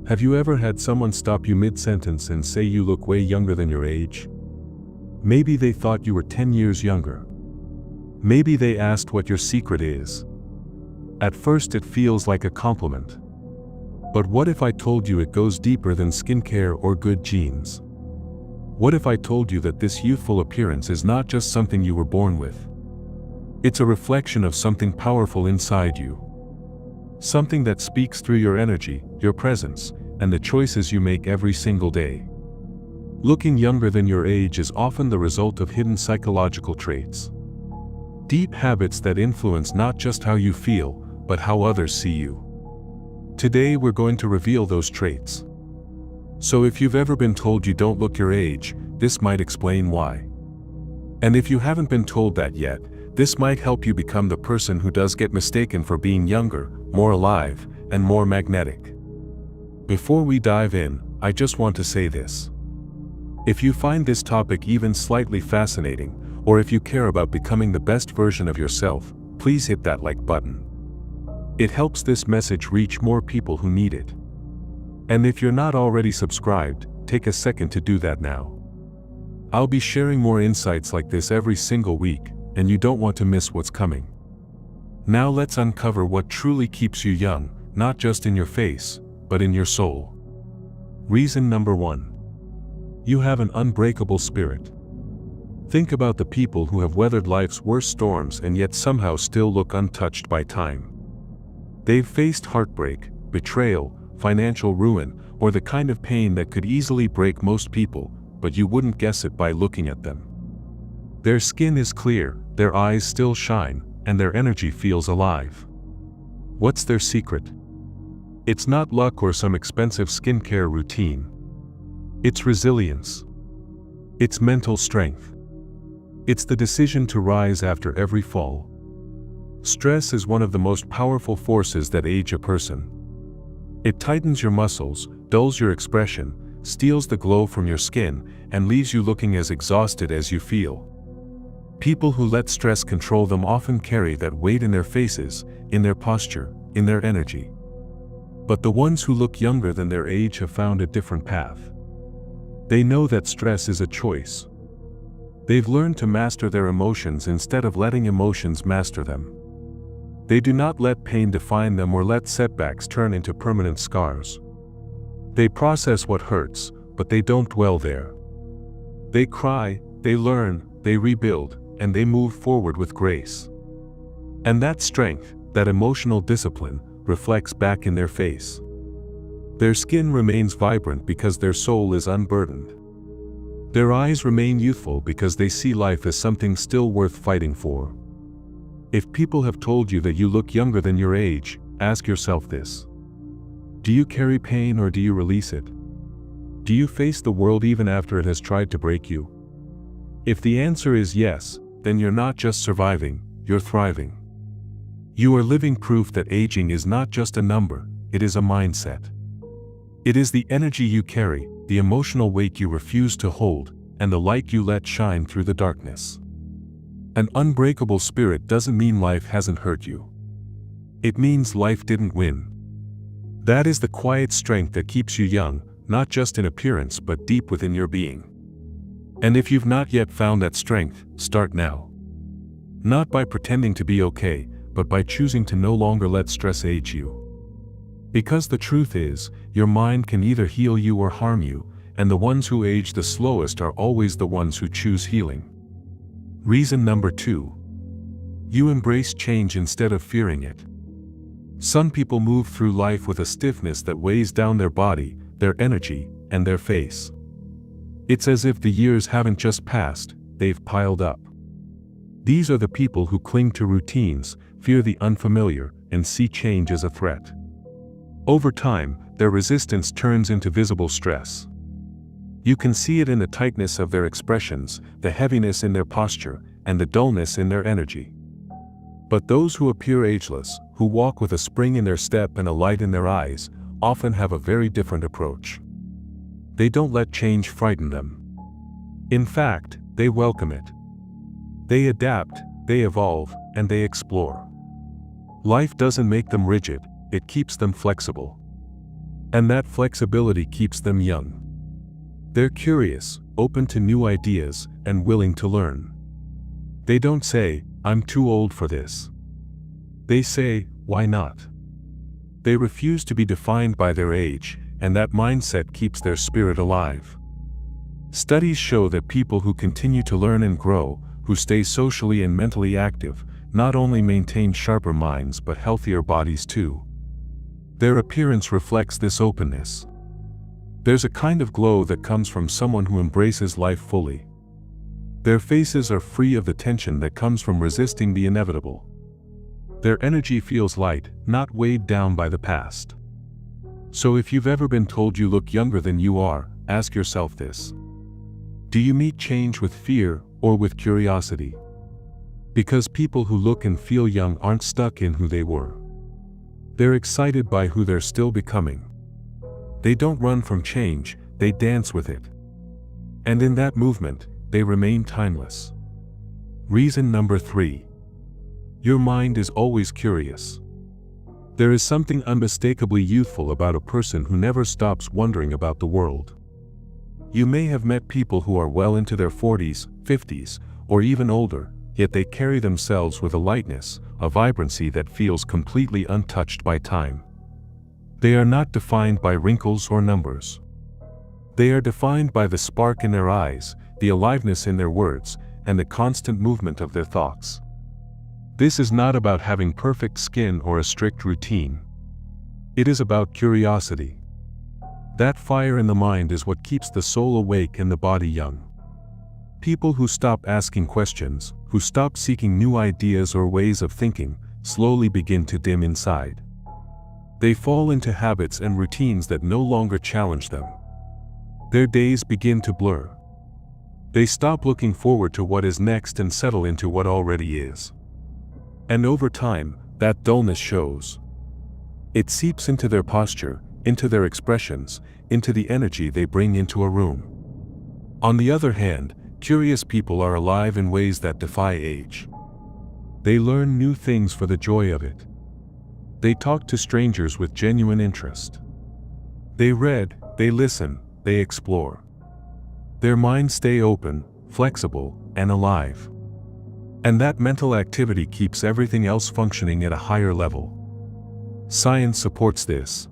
Have you ever had someone stop you mid-sentence and say you look way younger than your age? Maybe they thought you were 10 years younger. Maybe they asked what your secret is. At first it feels like a compliment. But what if I told you it goes deeper than skincare or good genes? What if I told you that this youthful appearance is not just something you were born with? It's a reflection of something powerful inside you. Something that speaks through your energy, your presence, and the choices you make every single day. Looking younger than your age is often the result of hidden psychological traits. Deep habits that influence not just how you feel, but how others see you. Today we're going to reveal those traits. So if you've ever been told you don't look your age, this might explain why. And if you haven't been told that yet, this might help you become the person who does get mistaken for being younger, more alive, and more magnetic. Before we dive in, I just want to say this. If you find this topic even slightly fascinating, or if you care about becoming the best version of yourself, please hit that like button. It helps this message reach more people who need it. And if you're not already subscribed, take a second to do that now. I'll be sharing more insights like this every single week, and you don't want to miss what's coming. Now let's uncover what truly keeps you young, not just in your face, but in your soul. Reason number 1. You have an unbreakable spirit. Think about the people who have weathered life's worst storms and yet somehow still look untouched by time. They've faced heartbreak, betrayal, financial ruin, or the kind of pain that could easily break most people, but you wouldn't guess it by looking at them. Their skin is clear, their eyes still shine, and their energy feels alive. What's their secret? It's not luck or some expensive skincare routine. It's resilience. It's mental strength. It's the decision to rise after every fall. Stress is one of the most powerful forces that age a person. It tightens your muscles, dulls your expression, steals the glow from your skin, and leaves you looking as exhausted as you feel. People who let stress control them often carry that weight in their faces, in their posture, in their energy. But the ones who look younger than their age have found a different path. They know that stress is a choice. They've learned to master their emotions instead of letting emotions master them. They do not let pain define them or let setbacks turn into permanent scars. They process what hurts, but they don't dwell there. They cry, they learn, they rebuild, and they move forward with grace. And that strength, that emotional discipline, reflects back in their face. Their skin remains vibrant because their soul is unburdened. Their eyes remain youthful because they see life as something still worth fighting for. If people have told you that you look younger than your age, ask yourself this. Do you carry pain or do you release it? Do you face the world even after it has tried to break you? If the answer is yes, then you're not just surviving, you're thriving. You are living proof that aging is not just a number, it is a mindset. It is the energy you carry, the emotional weight you refuse to hold, and the light you let shine through the darkness. An unbreakable spirit doesn't mean life hasn't hurt you. It means life didn't win. That is the quiet strength that keeps you young, not just in appearance but deep within your being. And if you've not yet found that strength, start now. Not by pretending to be okay, but by choosing to no longer let stress age you. Because the truth is, your mind can either heal you or harm you, and the ones who age the slowest are always the ones who choose healing. Reason number 2. You embrace change instead of fearing it. Some people move through life with a stiffness that weighs down their body, their energy, and their face. It's as if the years haven't just passed, they've piled up. These are the people who cling to routines, fear the unfamiliar, and see change as a threat. Over time, their resistance turns into visible stress. You can see it in the tightness of their expressions, the heaviness in their posture, and the dullness in their energy. But those who appear ageless, who walk with a spring in their step and a light in their eyes, often have a very different approach. They don't let change frighten them. In fact, they welcome it. They adapt, they evolve, and they explore. Life doesn't make them rigid, it keeps them flexible. And that flexibility keeps them young. They're curious, open to new ideas, and willing to learn. They don't say, "I'm too old for this." They say, "Why not?" They refuse to be defined by their age, and that mindset keeps their spirit alive. Studies show that people who continue to learn and grow, who stay socially and mentally active, not only maintain sharper minds but healthier bodies too. Their appearance reflects this openness. There's a kind of glow that comes from someone who embraces life fully. Their faces are free of the tension that comes from resisting the inevitable. Their energy feels light, not weighed down by the past. So if you've ever been told you look younger than you are, ask yourself this. Do you meet change with fear or with curiosity? Because people who look and feel young aren't stuck in who they were. They're excited by who they're still becoming. They don't run from change, they dance with it. And in that movement, they remain timeless. Reason number 3. Your mind is always curious. There is something unmistakably youthful about a person who never stops wondering about the world. You may have met people who are well into their 40s, 50s, or even older, yet they carry themselves with a lightness, a vibrancy that feels completely untouched by time. They are not defined by wrinkles or numbers. They are defined by the spark in their eyes, the aliveness in their words, and the constant movement of their thoughts. This is not about having perfect skin or a strict routine. It is about curiosity. That fire in the mind is what keeps the soul awake and the body young. People who stop asking questions, who stop seeking new ideas or ways of thinking, slowly begin to dim inside. They fall into habits and routines that no longer challenge them. Their days begin to blur. They stop looking forward to what is next and settle into what already is. And over time, that dullness shows. It seeps into their posture, into their expressions, into the energy they bring into a room. On the other hand, curious people are alive in ways that defy age. They learn new things for the joy of it. They talk to strangers with genuine interest. They read, they listen, they explore. Their minds stay open, flexible, and alive. And that mental activity keeps everything else functioning at a higher level. Science supports this.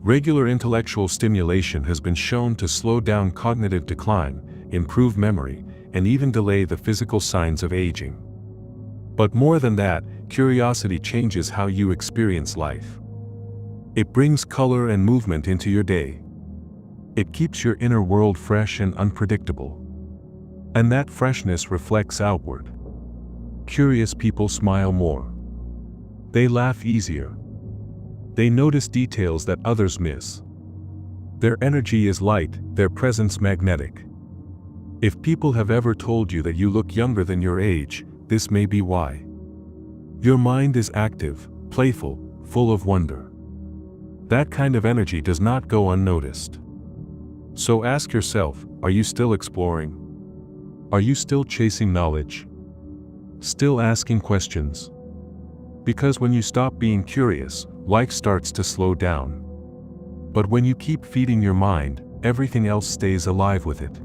Regular intellectual stimulation has been shown to slow down cognitive decline, improve memory, and even delay the physical signs of aging. But more than that, curiosity changes how you experience life. It brings color and movement into your day. It keeps your inner world fresh and unpredictable. And that freshness reflects outward. Curious people smile more. They laugh easier. They notice details that others miss. Their energy is light, their presence magnetic. If people have ever told you that you look younger than your age, this may be why. Your mind is active, playful, full of wonder. That kind of energy does not go unnoticed. So ask yourself, are you still exploring? Are you still chasing knowledge? Still asking questions? Because when you stop being curious, life starts to slow down. But when you keep feeding your mind, everything else stays alive with it.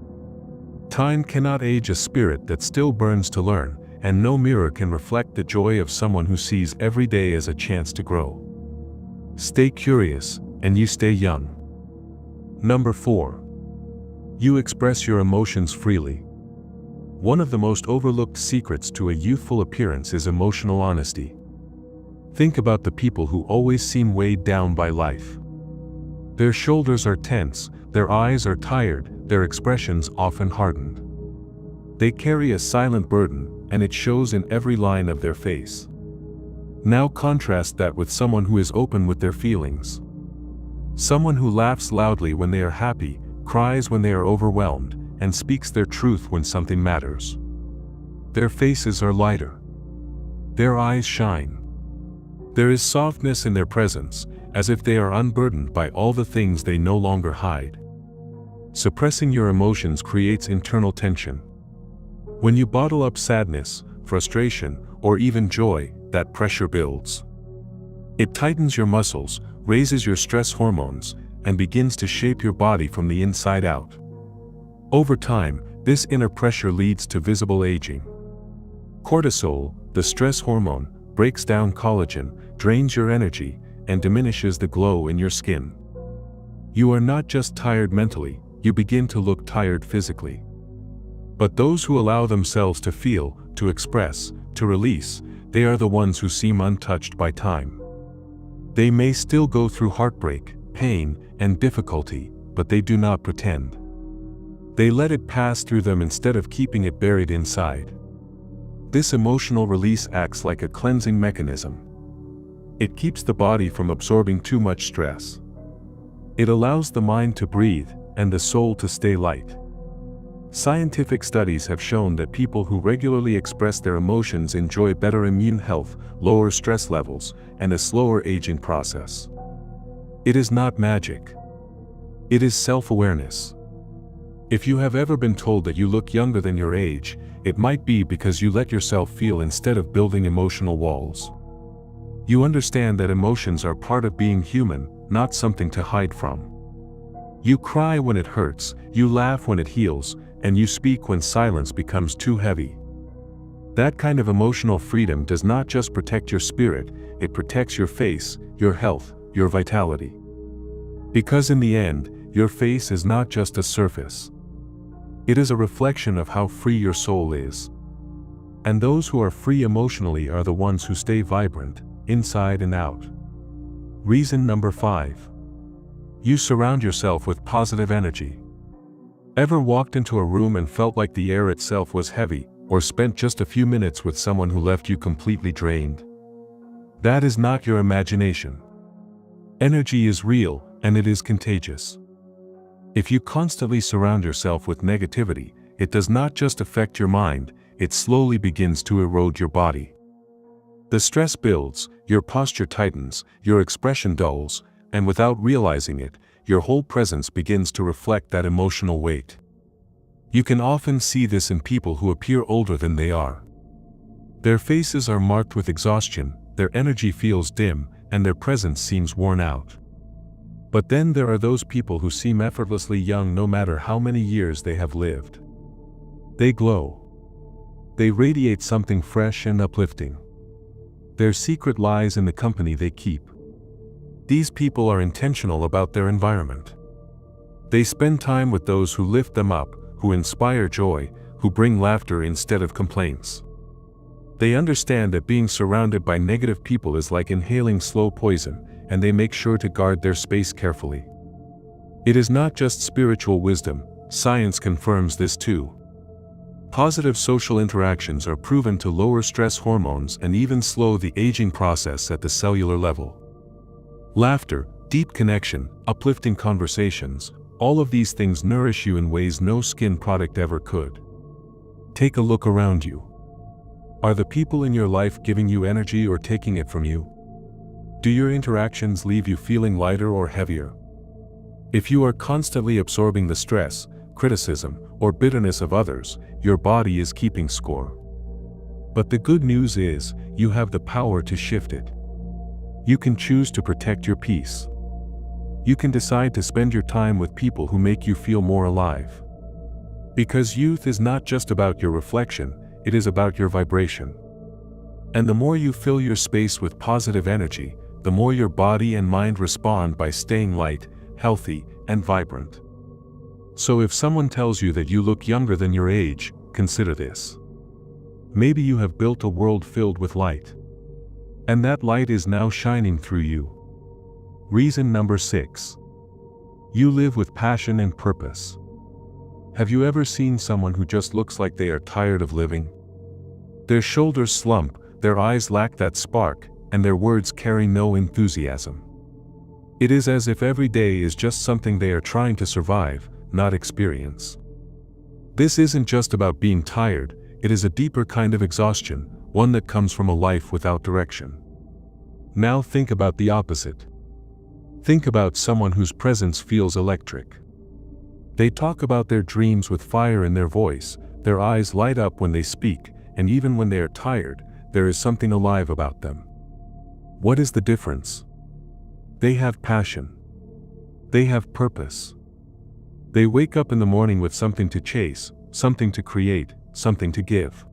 Time cannot age a spirit that still burns to learn, and no mirror can reflect the joy of someone who sees every day as a chance to grow. Stay curious, and you stay young. Number 4. You express your emotions freely. One of the most overlooked secrets to a youthful appearance is emotional honesty. Think about the people who always seem weighed down by life. Their shoulders are tense, their eyes are tired, their expressions often hardened. They carry a silent burden, and it shows in every line of their face. Now contrast that with someone who is open with their feelings. Someone who laughs loudly when they are happy, cries when they are overwhelmed, and speaks their truth when something matters. Their faces are lighter. Their eyes shine. There is softness in their presence, as if they are unburdened by all the things they no longer hide. Suppressing your emotions creates internal tension. When you bottle up sadness, frustration, or even joy, that pressure builds. It tightens your muscles, raises your stress hormones, and begins to shape your body from the inside out. Over time, this inner pressure leads to visible aging. Cortisol, the stress hormone, breaks down collagen, drains your energy, and diminishes the glow in your skin. You are not just tired mentally, you begin to look tired physically. But those who allow themselves to feel, to express, to release, they are the ones who seem untouched by time. They may still go through heartbreak, pain, and difficulty, but they do not pretend. They let it pass through them instead of keeping it buried inside. This emotional release acts like a cleansing mechanism. It keeps the body from absorbing too much stress. It allows the mind to breathe, and the soul to stay light. Scientific studies have shown that people who regularly express their emotions enjoy better immune health, lower stress levels, and a slower aging process. It is not magic. It is self-awareness. If you have ever been told that you look younger than your age, it might be because you let yourself feel instead of building emotional walls. You understand that emotions are part of being human, not something to hide from. You cry when it hurts, you laugh when it heals, and you speak when silence becomes too heavy. That kind of emotional freedom does not just protect your spirit, it protects your face, your health, your vitality. Because in the end, your face is not just a surface. It is a reflection of how free your soul is. And those who are free emotionally are the ones who stay vibrant, inside and out. Reason number 5. You surround yourself with positive energy. Ever walked into a room and felt like the air itself was heavy, or spent just a few minutes with someone who left you completely drained? That is not your imagination. Energy is real, and it is contagious. If you constantly surround yourself with negativity, it does not just affect your mind, it slowly begins to erode your body. The stress builds, your posture tightens, your expression dulls, and without realizing it, your whole presence begins to reflect that emotional weight. You can often see this in people who appear older than they are. Their faces are marked with exhaustion, their energy feels dim, and their presence seems worn out. But then there are those people who seem effortlessly young no matter how many years they have lived. They glow. They radiate something fresh and uplifting. Their secret lies in the company they keep. These people are intentional about their environment. They spend time with those who lift them up, who inspire joy, who bring laughter instead of complaints. They understand that being surrounded by negative people is like inhaling slow poison, and they make sure to guard their space carefully. It is not just spiritual wisdom, science confirms this too. Positive social interactions are proven to lower stress hormones and even slow the aging process at the cellular level. Laughter, deep connection, uplifting conversations, all of these things nourish you in ways no skin product ever could. Take a look around you. Are the people in your life giving you energy or taking it from you? Do your interactions leave you feeling lighter or heavier? If you are constantly absorbing the stress, criticism, or bitterness of others, your body is keeping score. But the good news is, you have the power to shift it. You can choose to protect your peace. You can decide to spend your time with people who make you feel more alive. Because youth is not just about your reflection, it is about your vibration. And the more you fill your space with positive energy, the more your body and mind respond by staying light, healthy, and vibrant. So if someone tells you that you look younger than your age, consider this. Maybe you have built a world filled with light. And that light is now shining through you. Reason number 6. You live with passion and purpose. Have you ever seen someone who just looks like they are tired of living? Their shoulders slump, their eyes lack that spark, and their words carry no enthusiasm. It is as if every day is just something they are trying to survive, not experience. This isn't just about being tired, it is a deeper kind of exhaustion, one that comes from a life without direction. Now think about the opposite. Think about someone whose presence feels electric. They talk about their dreams with fire in their voice, their eyes light up when they speak, and even when they are tired, there is something alive about them. What is the difference? They have passion. They have purpose. They wake up in the morning with something to chase, something to create, something to give.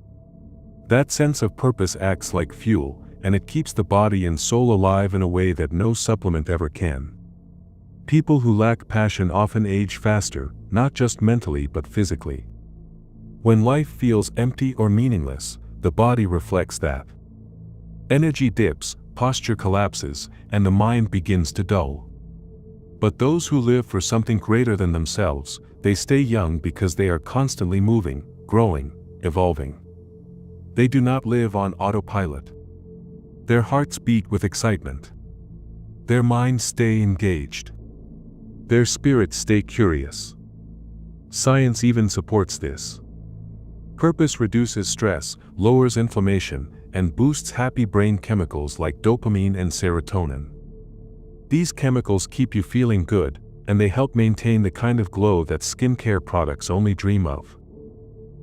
That sense of purpose acts like fuel, and it keeps the body and soul alive in a way that no supplement ever can. People who lack passion often age faster, not just mentally but physically. When life feels empty or meaningless, the body reflects that. Energy dips, posture collapses, and the mind begins to dull. But those who live for something greater than themselves, they stay young because they are constantly moving, growing, evolving. They do not live on autopilot. Their hearts beat with excitement. Their minds stay engaged. Their spirits stay curious. Science even supports this. Purpose reduces stress, lowers inflammation, and boosts happy brain chemicals like dopamine and serotonin. These chemicals keep you feeling good, and they help maintain the kind of glow that skincare products only dream of.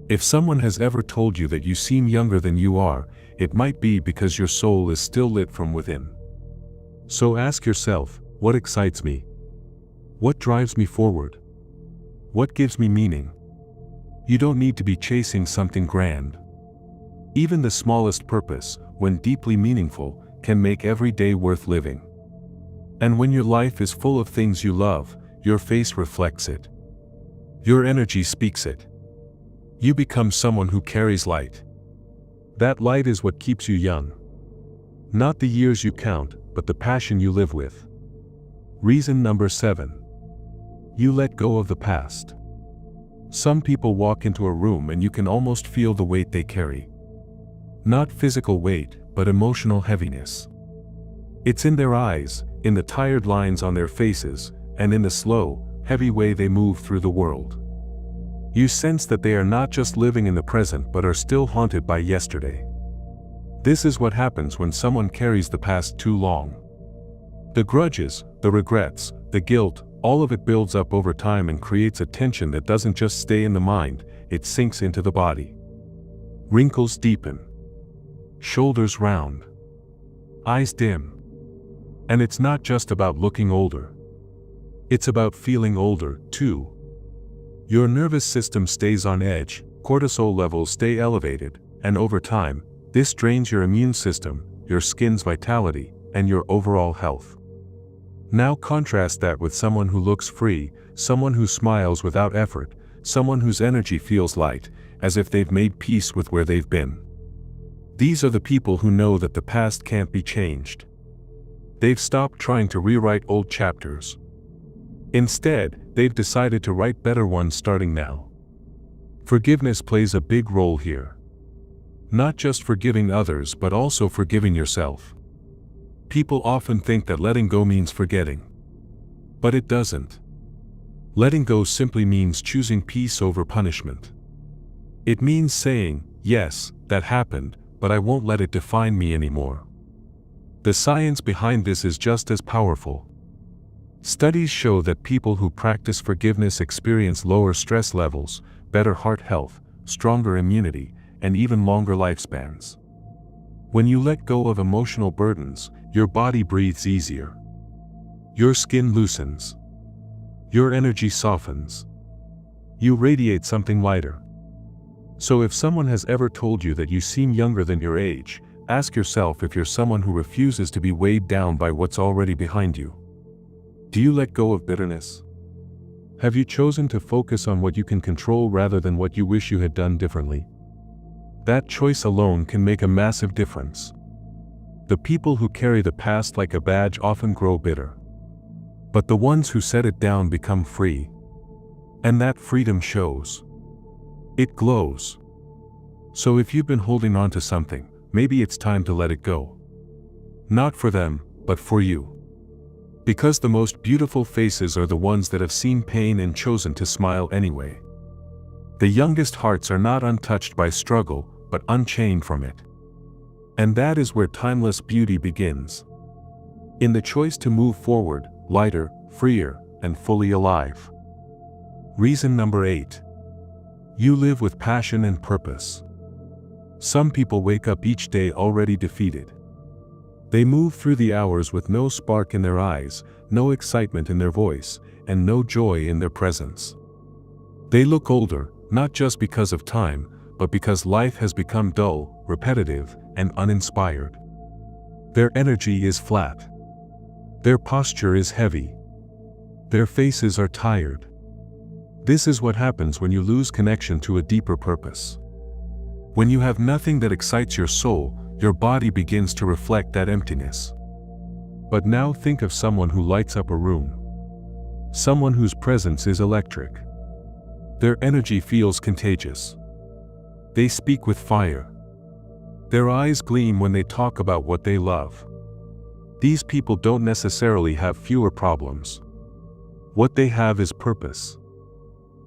If someone has ever told you that you seem younger than you are, it might be because your soul is still lit from within. So ask yourself, what excites me? What drives me forward? What gives me meaning? You don't need to be chasing something grand. Even the smallest purpose, when deeply meaningful, can make every day worth living. And when your life is full of things you love, your face reflects it. Your energy speaks it. You become someone who carries light. That light is what keeps you young. Not the years you count, but the passion you live with. Reason number 7. You let go of the past. Some people walk into a room and you can almost feel the weight they carry. Not physical weight, but emotional heaviness. It's in their eyes, in the tired lines on their faces, and in the slow, heavy way they move through the world. You sense that they are not just living in the present but are still haunted by yesterday. This is what happens when someone carries the past too long. The grudges, the regrets, the guilt, all of it builds up over time and creates a tension that doesn't just stay in the mind, it sinks into the body. Wrinkles deepen. Shoulders round. Eyes dim. And it's not just about looking older. It's about feeling older, too. Your nervous system stays on edge, cortisol levels stay elevated, and over time, this drains your immune system, your skin's vitality, and your overall health. Now contrast that with someone who looks free, someone who smiles without effort, someone whose energy feels light, as if they've made peace with where they've been. These are the people who know that the past can't be changed. They've stopped trying to rewrite old chapters. Instead, they've decided to write better ones starting now. Forgiveness plays a big role here. Not just forgiving others but also forgiving yourself. People often think that letting go means forgetting. But it doesn't. Letting go simply means choosing peace over punishment. It means saying, yes, that happened, but I won't let it define me anymore. The science behind this is just as powerful. Studies show that people who practice forgiveness experience lower stress levels, better heart health, stronger immunity, and even longer lifespans. When you let go of emotional burdens, your body breathes easier. Your skin loosens. Your energy softens. You radiate something lighter. So if someone has ever told you that you seem younger than your age, ask yourself if you're someone who refuses to be weighed down by what's already behind you. Do you let go of bitterness? Have you chosen to focus on what you can control rather than what you wish you had done differently? That choice alone can make a massive difference. The people who carry the past like a badge often grow bitter. But the ones who set it down become free. And that freedom shows. It glows. So if you've been holding on to something, maybe it's time to let it go. Not for them, but for you. Because the most beautiful faces are the ones that have seen pain and chosen to smile anyway. The youngest hearts are not untouched by struggle, but unchained from it. And that is where timeless beauty begins. In the choice to move forward, lighter, freer, and fully alive. Reason number 8. You live with passion and purpose. Some people wake up each day already defeated. They move through the hours with no spark in their eyes, no excitement in their voice, and no joy in their presence. They look older, not just because of time, but because life has become dull, repetitive, and uninspired. Their energy is flat. Their posture is heavy. Their faces are tired. This is what happens when you lose connection to a deeper purpose. When you have nothing that excites your soul, your body begins to reflect that emptiness. But now think of someone who lights up a room. Someone whose presence is electric. Their energy feels contagious. They speak with fire. Their eyes gleam when they talk about what they love. These people don't necessarily have fewer problems. What they have is purpose.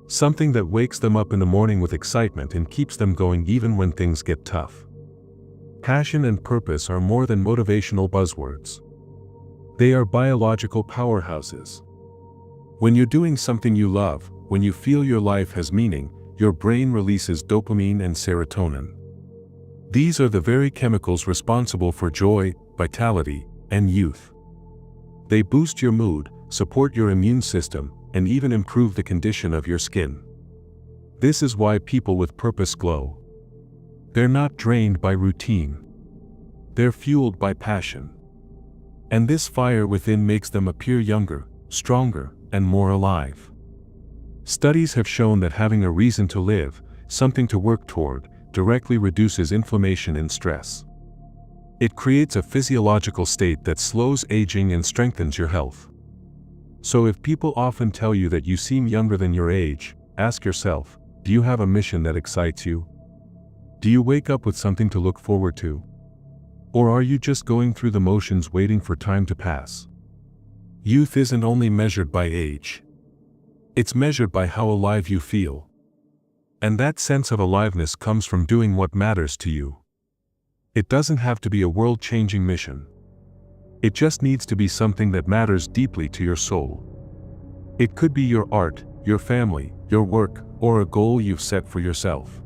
Something that wakes them up in the morning with excitement and keeps them going even when things get tough. Passion and purpose are more than motivational buzzwords. They are biological powerhouses. When you're doing something you love, when you feel your life has meaning, your brain releases dopamine and serotonin. These are the very chemicals responsible for joy, vitality, and youth. They boost your mood, support your immune system, and even improve the condition of your skin. This is why people with purpose glow. They're not drained by routine. They're fueled by passion. And this fire within makes them appear younger, stronger, and more alive. Studies have shown that having a reason to live, something to work toward, directly reduces inflammation and stress. It creates a physiological state that slows aging and strengthens your health. So if people often tell you that you seem younger than your age, ask yourself, do you have a mission that excites you? Do you wake up with something to look forward to? Or are you just going through the motions waiting for time to pass? Youth isn't only measured by age. It's measured by how alive you feel. And that sense of aliveness comes from doing what matters to you. It doesn't have to be a world-changing mission. It just needs to be something that matters deeply to your soul. It could be your art, your family, your work, or a goal you've set for yourself.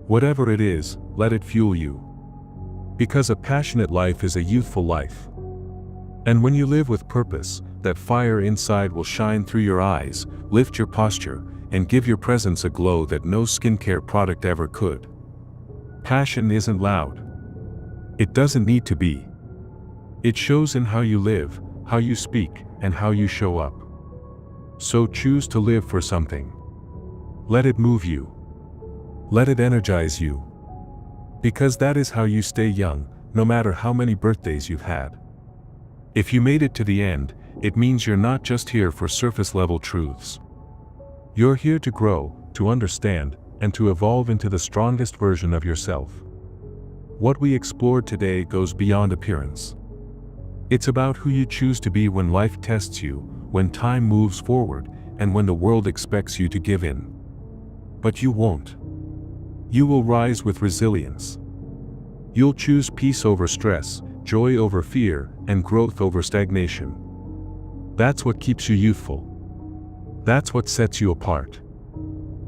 Whatever it is, let it fuel you. Because a passionate life is a youthful life. And when you live with purpose, that fire inside will shine through your eyes, lift your posture, and give your presence a glow that no skincare product ever could. Passion isn't loud. It doesn't need to be. It shows in how you live, how you speak, and how you show up. So choose to live for something. Let it move you. Let it energize you. Because that is how you stay young, no matter how many birthdays you've had. If you made it to the end, it means you're not just here for surface-level truths. You're here to grow, to understand, and to evolve into the strongest version of yourself. What we explored today goes beyond appearance. It's about who you choose to be when life tests you, when time moves forward, and when the world expects you to give in. But you won't. You will rise with resilience. You'll choose peace over stress, joy over fear, and growth over stagnation. That's what keeps you youthful. That's what sets you apart.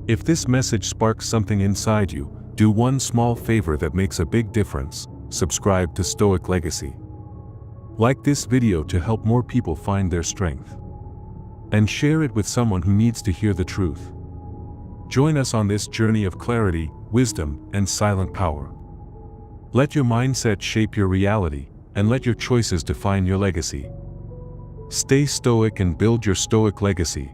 If this message sparks something inside you, do one small favor that makes a big difference: subscribe to Stoic Legacy. Like this video to help more people find their strength. And share it with someone who needs to hear the truth. Join us on this journey of clarity, wisdom, and silent power. Let your mindset shape your reality, and let your choices define your legacy. Stay stoic and build your stoic legacy.